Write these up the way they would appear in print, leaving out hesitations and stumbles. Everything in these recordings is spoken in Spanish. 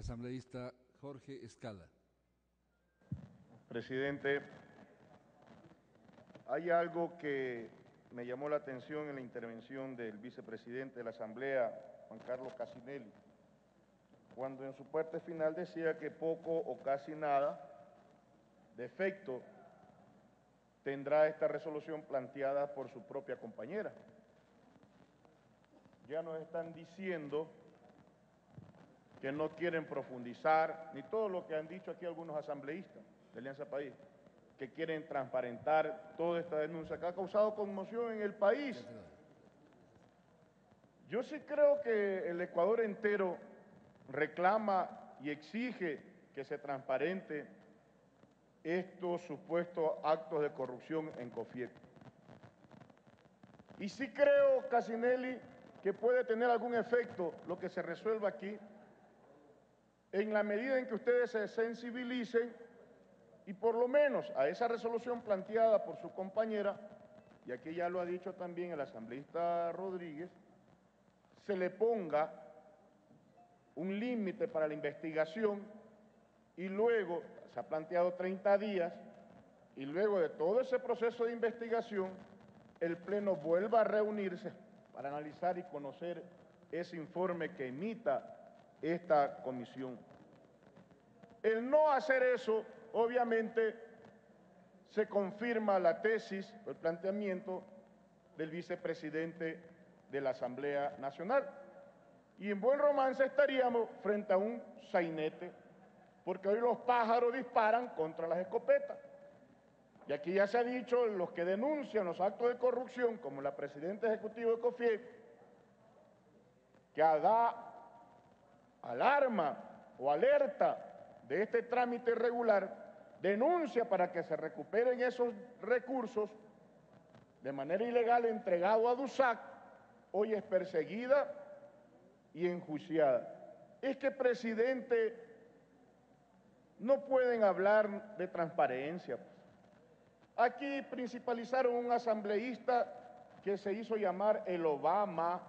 Asambleísta Jorge Escala. Presidente, hay algo que me llamó la atención en la intervención del vicepresidente de la Asamblea, Juan Carlos Casinelli, cuando en su parte final decía que poco o casi nada de efecto tendrá esta resolución planteada por su propia compañera. Ya nos están diciendo que no quieren profundizar, ni todo lo que han dicho aquí algunos asambleístas de Alianza País, que quieren transparentar toda esta denuncia que ha causado conmoción en el país. Yo sí creo que el Ecuador entero reclama y exige que se transparente estos supuestos actos de corrupción en COFIEC. Y sí creo, Casinelli, que puede tener algún efecto lo que se resuelva aquí, en la medida en que ustedes se sensibilicen y por lo menos a esa resolución planteada por su compañera, y aquí ya lo ha dicho también el asambleísta Rodríguez, se le ponga un límite para la investigación y luego, se ha planteado 30 días, y luego de todo ese proceso de investigación, el Pleno vuelva a reunirse para analizar y conocer ese informe que emita esta comisión. El no hacer eso, obviamente, se confirma la tesis, el planteamiento del vicepresidente de la Asamblea Nacional. Y en buen romance estaríamos frente a un sainete, porque hoy los pájaros disparan contra las escopetas. Y aquí ya se ha dicho, los que denuncian los actos de corrupción, como la presidenta ejecutiva de COFIEC, que da alarma o alerta de este trámite irregular, denuncia para que se recuperen esos recursos de manera ilegal entregado a DUSAC, hoy es perseguida y enjuiciada. Es que, presidente, no pueden hablar de transparencia. Aquí principalizaron un asambleísta que se hizo llamar el Obama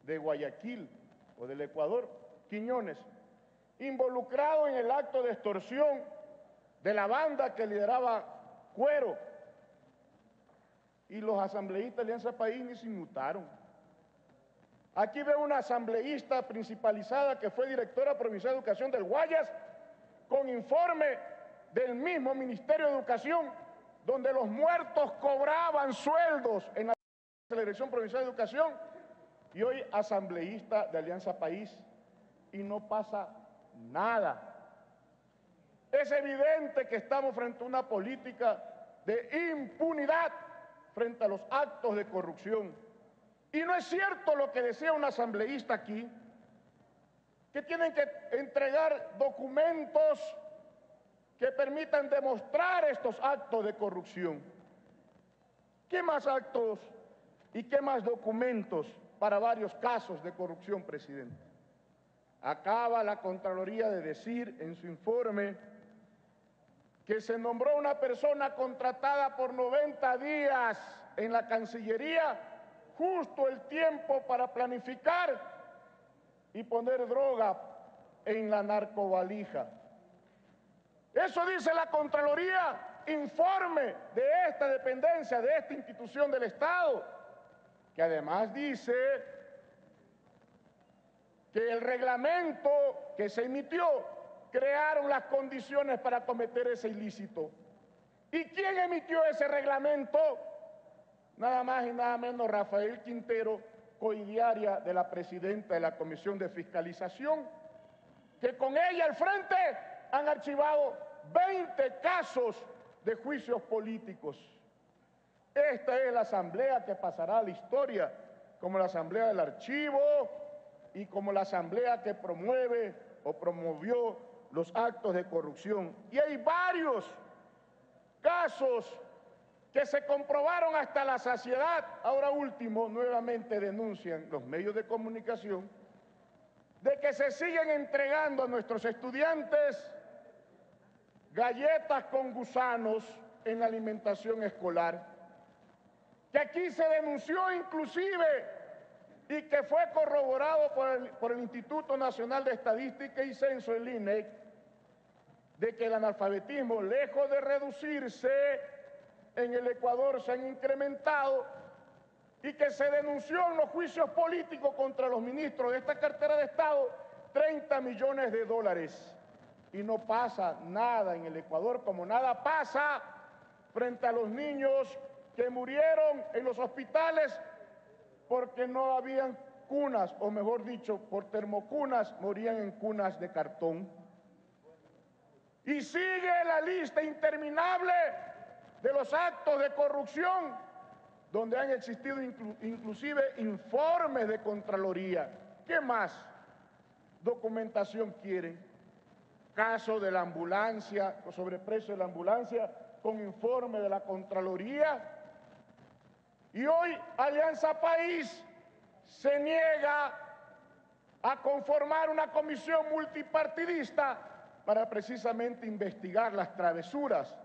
de Guayaquil o del Ecuador, Quiñones, involucrado en el acto de extorsión de la banda que lideraba Cuero. Y los asambleístas de Alianza País ni se inmutaron. Aquí veo una asambleísta principalizada que fue directora provincial de Educación del Guayas, con informe del mismo Ministerio de Educación, donde los muertos cobraban sueldos en la Dirección Provincial de Educación, y hoy asambleísta de Alianza País, y no pasa nada. Es evidente que estamos frente a una política de impunidad frente a los actos de corrupción. Y no es cierto lo que decía un asambleísta aquí, que tienen que entregar documentos que permitan demostrar estos actos de corrupción. ¿Qué más actos y qué más documentos para varios casos de corrupción, presidente? Acaba la Contraloría de decir en su informe que se nombró una persona contratada por 90 días en la Cancillería, justo el tiempo para planificar y poner droga en la narcovalija. Eso dice la Contraloría, informe de esta dependencia, de esta institución del Estado, que además dice que el reglamento que se emitió crearon las condiciones para cometer ese ilícito. ¿Y quién emitió ese reglamento? Nada más y nada menos Rafael Quintero, coidiaria de la presidenta de la Comisión de Fiscalización, que con ella al frente han archivado 20 casos de juicios políticos. Esta es la asamblea que pasará a la historia como la asamblea del archivo y como la asamblea que promueve o promovió los actos de corrupción. Y hay varios casos que se comprobaron hasta la saciedad. Ahora último, nuevamente denuncian los medios de comunicación de que se siguen entregando a nuestros estudiantes galletas con gusanos en la alimentación escolar. Que aquí se denunció inclusive y que fue corroborado por el Instituto Nacional de Estadística y Censo, el INEC, de que el analfabetismo, lejos de reducirse, en el Ecuador se han incrementado, y que se denunció en los juicios políticos contra los ministros de esta cartera de Estado 30 millones de dólares. Y no pasa nada en el Ecuador, como nada pasa frente a los niños que murieron en los hospitales porque no habían cunas, o mejor dicho, por termocunas, morían en cunas de cartón. Y sigue la lista interminable de los actos de corrupción, donde han existido inclusive informes de Contraloría. ¿Qué más documentación quieren? Caso de la ambulancia, sobreprecio de la ambulancia, con informe de la Contraloría. Y hoy Alianza País se niega a conformar una comisión multipartidista para precisamente investigar las travesuras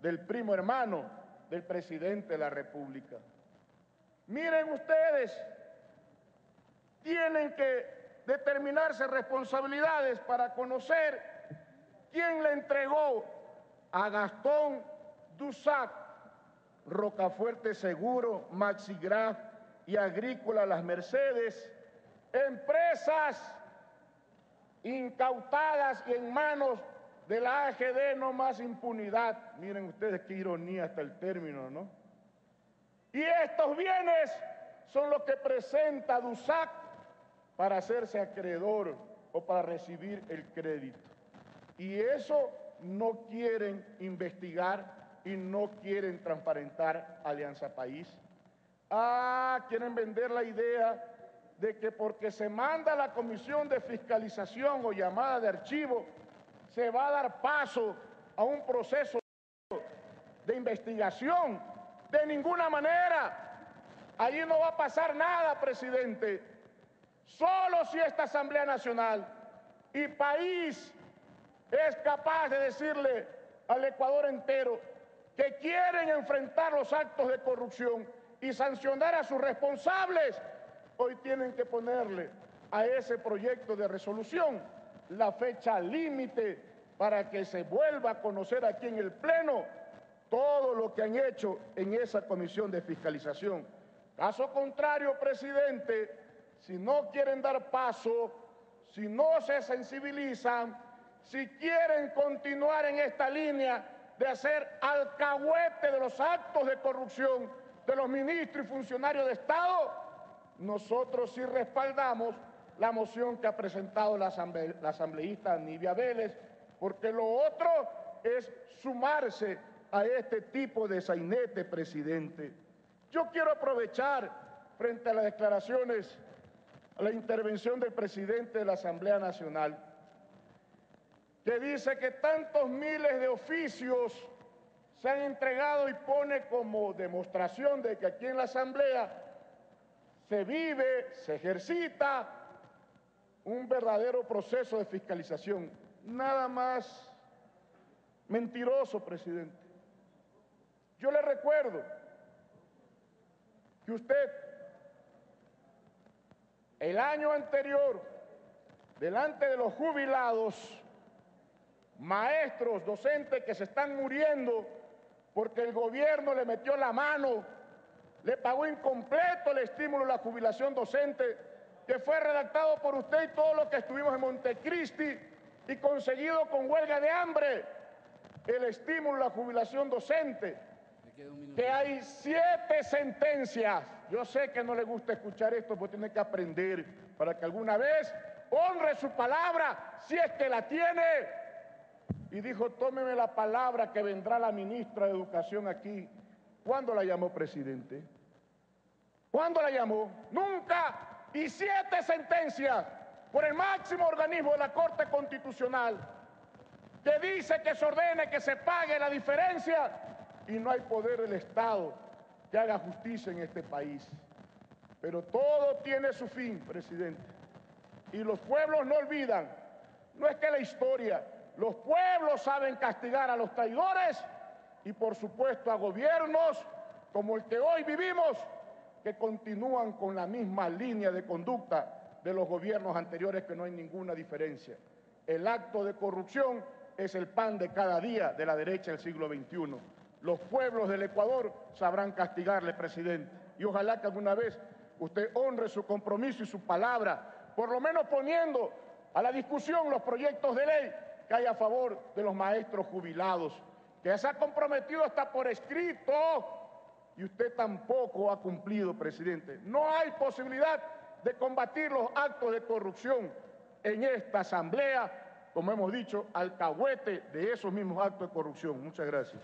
del primo hermano del presidente de la República. Miren ustedes, tienen que determinarse responsabilidades para conocer quién le entregó a Gastón Dusac, Rocafuerte Seguro, Maxigraf y Agrícola Las Mercedes, empresas incautadas y en manos de la AGD, no más impunidad. Miren ustedes qué ironía hasta el término, ¿no? Y estos bienes son los que presenta Dusac para hacerse acreedor o para recibir el crédito. Y eso no quieren investigar y no quieren transparentar Alianza País. Quieren vender la idea de que porque se manda la comisión de fiscalización o llamada de archivo, se va a dar paso a un proceso de investigación. De ninguna manera. Allí no va a pasar nada, presidente. Solo si esta Asamblea Nacional y país es capaz de decirle al Ecuador entero que quieren enfrentar los actos de corrupción y sancionar a sus responsables, hoy tienen que ponerle a ese proyecto de resolución la fecha límite para que se vuelva a conocer aquí en el Pleno todo lo que han hecho en esa comisión de fiscalización. Caso contrario, presidente, si no quieren dar paso, si no se sensibilizan, si quieren continuar en esta línea de hacer alcahuete de los actos de corrupción de los ministros y funcionarios de Estado, nosotros sí respaldamos la moción que ha presentado la asambleísta Nibia Vélez, porque lo otro es sumarse a este tipo de sainete, presidente. Yo quiero aprovechar, frente a las declaraciones, a la intervención del presidente de la Asamblea Nacional, que dice que tantos miles de oficios se han entregado y pone como demostración de que aquí en la Asamblea se vive, se ejercita un verdadero proceso de fiscalización. Nada más mentiroso, presidente. Yo le recuerdo que usted, el año anterior, delante de los jubilados, maestros, docentes que se están muriendo porque el gobierno le metió la mano, le pagó incompleto el estímulo a la jubilación docente, que fue redactado por usted y todos los que estuvimos en Montecristi y conseguido con huelga de hambre, el estímulo a la jubilación docente. Que hay 7 sentencias. Yo sé que no le gusta escuchar esto, porque tiene que aprender para que alguna vez honre su palabra, si es que la tiene. Y dijo, tómeme la palabra que vendrá la ministra de Educación aquí. ¿Cuándo la llamó, presidente? ¿Cuándo la llamó? Nunca. Y 7 sentencias por el máximo organismo de la Corte Constitucional, que dice que se ordene que se pague la diferencia. Y no hay poder del Estado que haga justicia en este país. Pero todo tiene su fin, presidente. Y los pueblos no olvidan. No es que la historia, los pueblos saben castigar a los traidores y por supuesto a gobiernos como el que hoy vivimos, que continúan con la misma línea de conducta de los gobiernos anteriores, que no hay ninguna diferencia. El acto de corrupción es el pan de cada día de la derecha del siglo XXI. Los pueblos del Ecuador sabrán castigarle, presidente, y ojalá que alguna vez usted honre su compromiso y su palabra, por lo menos poniendo a la discusión los proyectos de ley que hay a favor de los maestros jubilados, que se ha comprometido hasta por escrito, y usted tampoco ha cumplido, presidente. No hay posibilidad de combatir los actos de corrupción en esta asamblea, como hemos dicho, alcahuete de esos mismos actos de corrupción. Muchas gracias.